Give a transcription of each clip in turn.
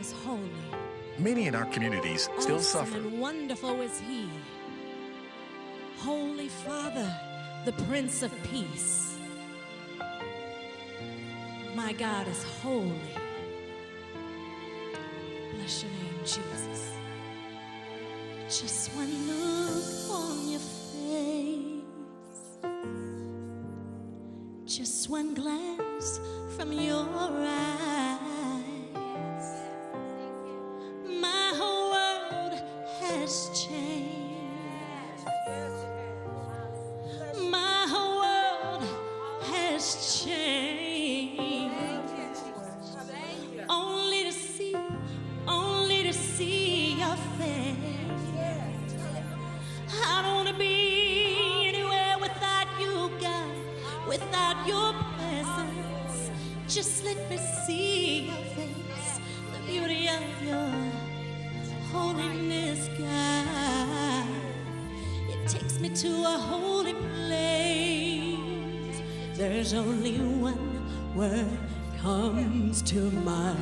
is holy. Many in our communities still Awesome suffer. and wonderful is He. Holy Father, the Prince of Peace. My God is holy. Bless your name, Jesus. Just one look on your face, just one glance from your eyes, my whole world has changed. My whole world has changed. Only to see your face. I don't want to be anywhere without you, God, without your presence. Just let me see your face, the beauty of your holiness, God. It takes me to a holy place. There's only one word comes to mind.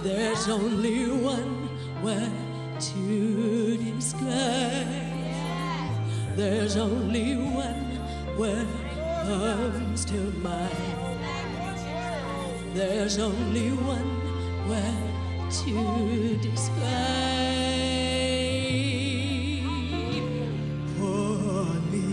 There's only one word to describe. There's only one word comes to mind. There's only one word to describe. Holy,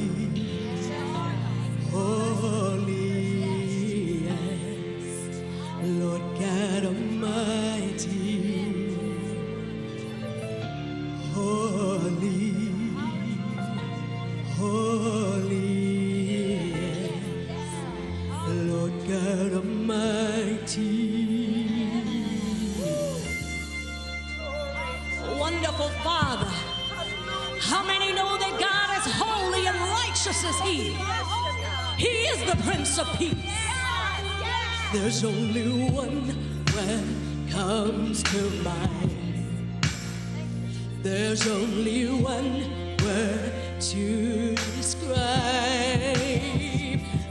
holy, yes, Lord God Almighty. Holy, holy, yes, Lord God Almighty. Wonderful Father, how many know that God is holy and righteous is He? He is the Prince of Peace. There's only one word comes to mind. There's only one word to describe.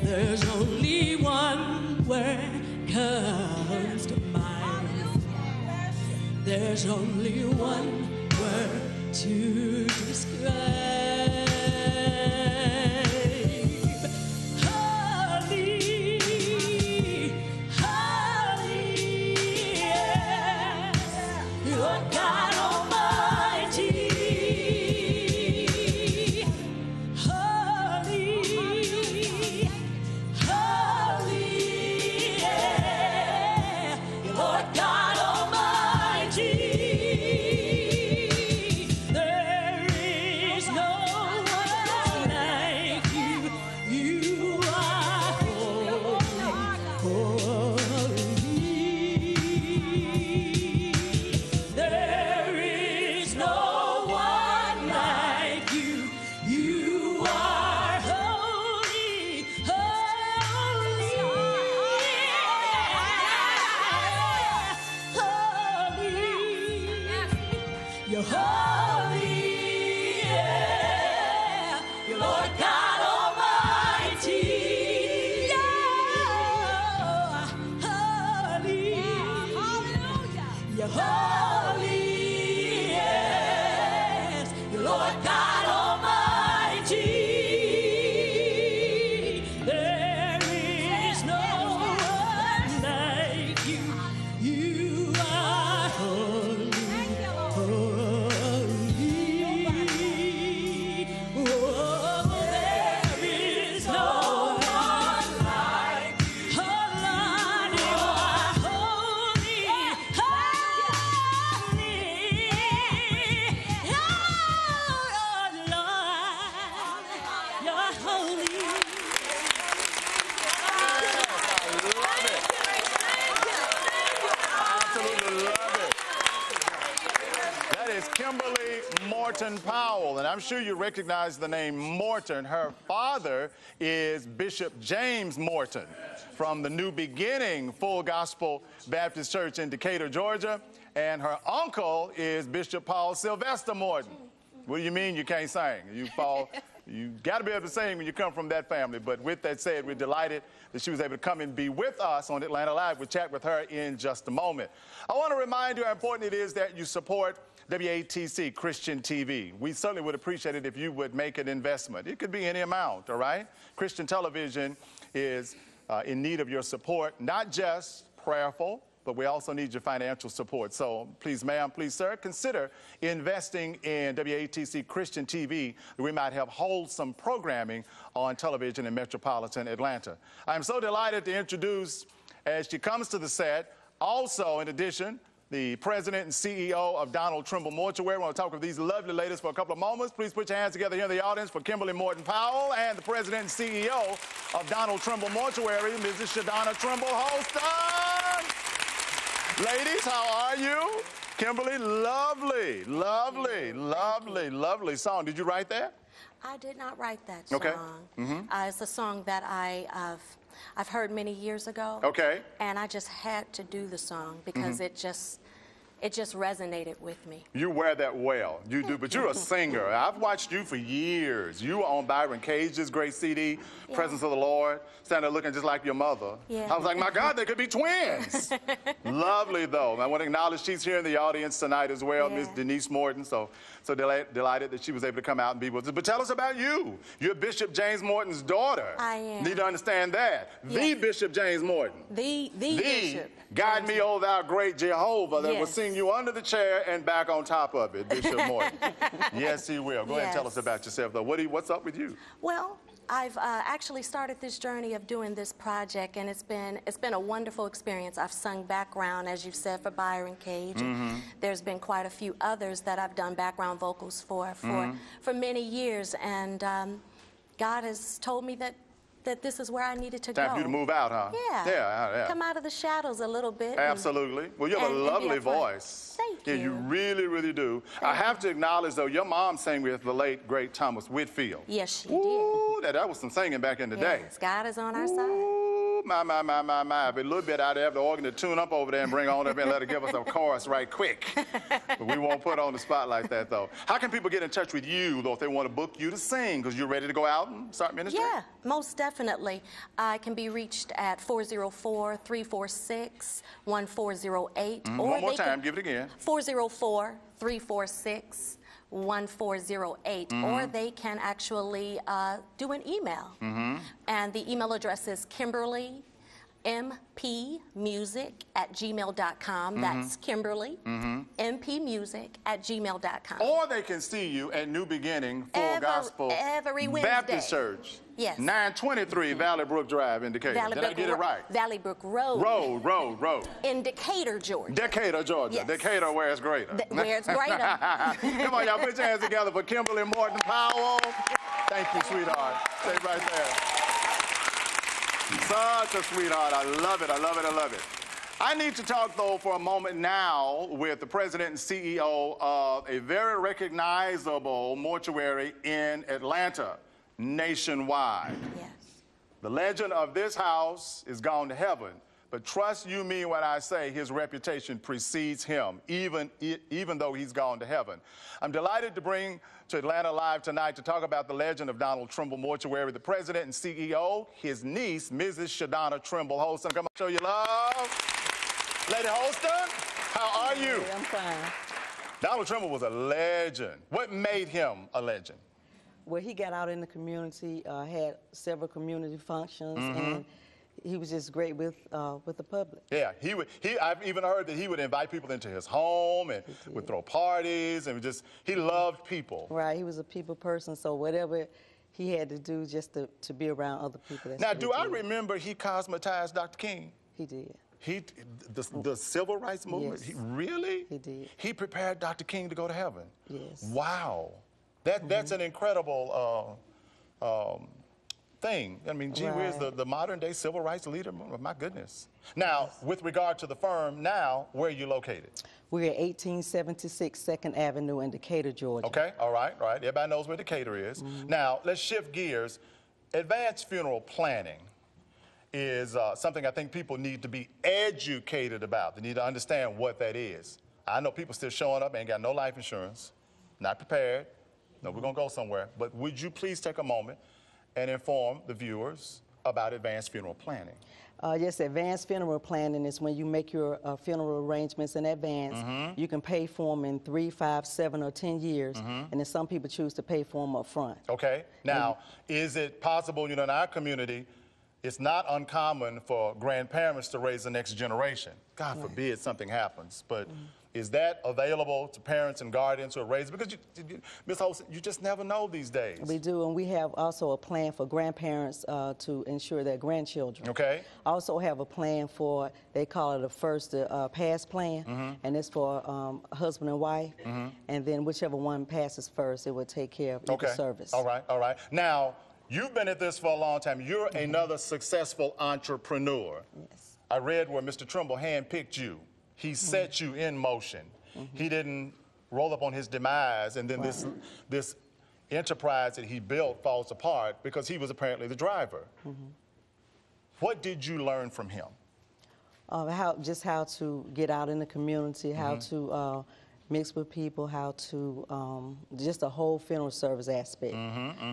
There's only one word comes to mind. There's only one word to describe. Holy, holy, yes, Lord God Almighty. Holy, holy, yeah, Lord God Almighty. There is no one like you. You are holy. There is no one like you. You are holy, holy, holy. You're holy, yeah. You're Lord God Almighty. Yeah. Holy. You're holy, yes. You're Lord God Almighty. There is no one like you. You are holy. Kimberly Powell, and I'm sure you recognize the name Morton. Her father is Bishop James Morton from the New Beginning Full Gospel Baptist Church in Decatur, Georgia, and her uncle is Bishop Paul Sylvester Morton. What do you mean you can't sing? You fall You got to be able to sing when you come from that family. But with that said, we're delighted that she was able to come and be with us on Atlanta Live. We'll chat with her in just a moment. I want to remind you how important it is that you support WATC Christian TV. We certainly would appreciate it if you would make an investment. It could be any amount, all right? Christian television is in need of your support, not just prayerful, but we also need your financial support. So please, ma'am, please, sir, consider investing in WATC Christian TV. We might have wholesome programming on television in metropolitan Atlanta. I'm so delighted to introduce, as she comes to the set, also, in addition, the president and CEO of Donald Trimble Mortuary. I want to talk with these lovely ladies for a couple of moments. Please put your hands together here in the audience for Kimberly Morton Powell and the president and CEO of Donald Trimble Mortuary, Mrs. Shadonna Trimble Holston. Ladies, how are you? Kimberly, lovely, lovely, lovely, lovely song. Did you write that? I did not write that song. Okay. It's a song that I've heard many years ago. Okay. And I just had to do the song because it just resonated with me. You wear that well. You do, but you're a singer. I've watched you for years. You were on Byron Cage's great CD, Presence of the Lord, standing there looking just like your mother. Yeah. I was like, my God, they could be twins. Lovely, though. I want to acknowledge she's here in the audience tonight as well, Miss Denise Morton. So delighted that she was able to come out and be with us. But tell us about you. You're Bishop James Morton's daughter. I am. Need to understand that. The Bishop James Morton. The Bishop. Guide me, O thou great Jehovah, that will sing you under the chair and back on top of it, Bishop Morton. Yes, he will. Go ahead and tell us about yourself, though. What's up with you? Well, I've actually started this journey of doing this project, and it's been a wonderful experience. I've sung background, as you said, for Byron Cage. There's been quite a few others that I've done background vocals for many years, and God has told me that this is where I needed to go. Time for you to move out, huh? Yeah. Come out of the shadows a little bit. Absolutely. Well, you have a lovely voice. Thank you. Yeah, you really, really do. I have to acknowledge, though, your mom sang with the late, great Thomas Whitfield. Yes, she did. That was some singing back in the day. God is on our side. My. But a little bit out there, have the organ to tune up over there and bring on up and let her give us a chorus right quick. But we won't put on the spot like that, though. How can people get in touch with you, though, if they want to book you to sing? Because you're ready to go out and start ministry? Yeah, most definitely. I can be reached at 404-346-1408. One more time, give it again. 404-346-1408. Or they can actually do an email. And the email address is Kimberly mpmusic@gmail.com. That's Kimberly mpmusic@gmail.com. Or they can see you at New Beginning Full Gospel every Wednesday. Baptist Church. Yes. 923 Valley Brook Drive in Decatur. Did I get it right? Valley Brook Road. Road. In Decatur, Georgia. Decatur, Georgia. Yes. Decatur, where it's greater. Where it's greater. Come on, y'all, put your hands together for Kimberly Morton Powell. Thank you, sweetheart. Stay right there. Such a sweetheart. I love it. I love it. I love it. I need to talk, though, for a moment now with the president and CEO of a very recognizable mortuary in Atlanta, nationwide. Yes. The legend of this house is gone to heaven, but trust you me when I say his reputation precedes him, even though he's gone to heaven. I'm delighted to bring to Atlanta Live tonight to talk about the legend of Donald Trimble Mortuary, the president and CEO, his niece, Mrs. Shadonna Trimble Holston. Come on, show your love. Lady Holston, how are you? Hey, I'm fine. Donald Trimble was a legend. What made him a legend? Well, he got out in the community, had several community functions, and he was just great with the public. Yeah, I've even heard that he would invite people into his home and would throw parties and he loved people. Right, he was a people person, so whatever he had to do just to be around other people. Now, do I remember he cosmetized Dr. King? He did. The civil rights movement, Yes. Really? He did. He prepared Dr. King to go to heaven? Yes. Wow. That's an incredible thing. I mean, gee whiz, the modern day civil rights leader, my goodness. Now, with regard to the firm now, where are you located? We're at 1876 2nd Avenue in Decatur, Georgia. Okay, all right. Everybody knows where Decatur is. Now, let's shift gears. Advanced funeral planning is something I think people need to be educated about. They need to understand what that is. I know people still showing up, ain't got no life insurance, not prepared, No, we're going to go somewhere. But would you please take a moment and inform the viewers about advanced funeral planning? Yes, advanced funeral planning is when you make your funeral arrangements in advance. You can pay for them in 3, 5, 7, or 10 years, and then some people choose to pay for them up front. Okay. Now, is it possible, in our community, it's not uncommon for grandparents to raise the next generation. God forbid something happens, but is that available to parents and guardians who are raising? Because, Ms. Holston, you just never know these days. We do, and we have also a plan for grandparents to ensure their grandchildren. Okay. Also have a plan for, they call it a first pass plan, and it's for husband and wife, and then whichever one passes first, it will take care of the service. All right, all right. Now, you've been at this for a long time. You're another successful entrepreneur. Yes. I read where Mr. Trimble handpicked you. He set you in motion. He didn't roll up on his demise, and then this enterprise that he built falls apart because he was apparently the driver. What did you learn from him? How to get out in the community, how to mix with people, how to just the whole funeral service aspect.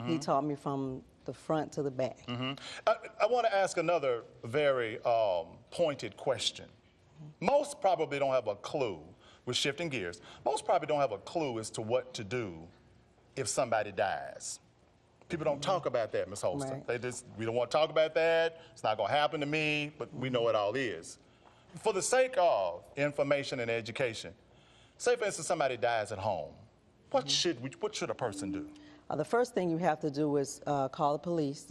He taught me from the front to the back. I want to ask another very pointed question. Most probably don't have a clue, we're shifting gears, most probably don't have a clue as to what to do if somebody dies. People don't talk about that, Ms. Holston. We don't want to talk about that, it's not going to happen to me, but we know it all is. For the sake of information and education, say for instance somebody dies at home, what should a person do? The first thing you have to do is call the police.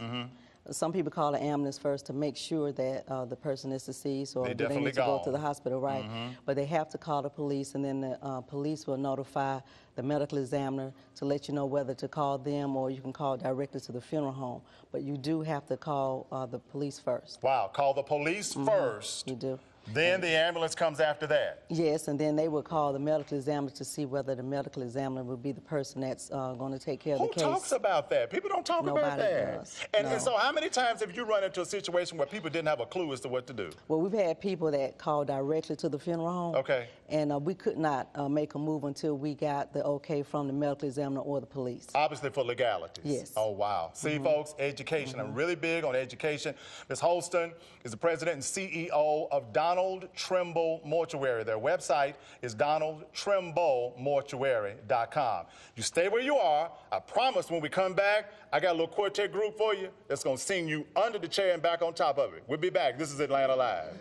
Some people call the ambulance first to make sure that the person is deceased or they need to go to the hospital, right? But they have to call the police, and then the police will notify the medical examiner to let you know whether to call them or you can call directly to the funeral home. But you do have to call the police first. Wow, call the police first. You do. Then the ambulance comes after that. Yes, and then they will call the medical examiner to see whether the medical examiner will be the person that's going to take care of the case. Who talks about that? People don't talk about that. Does. And so how many times have you run into a situation where people didn't have a clue as to what to do? Well, we've had people that called directly to the funeral home. Okay. And we could not make a move until we got the okay from the medical examiner or the police. Obviously for legalities. Yes. Oh, wow. See, folks, education. I'm really big on education. Ms. Holston is the president and CEO of Donald Trimble Mortuary. Their website is donaldtrimble.mortuary.com. You stay where you are. I promise when we come back, I got a little quartet group for you that's going to sing you under the chair and back on top of it. We'll be back. This is Atlanta Live.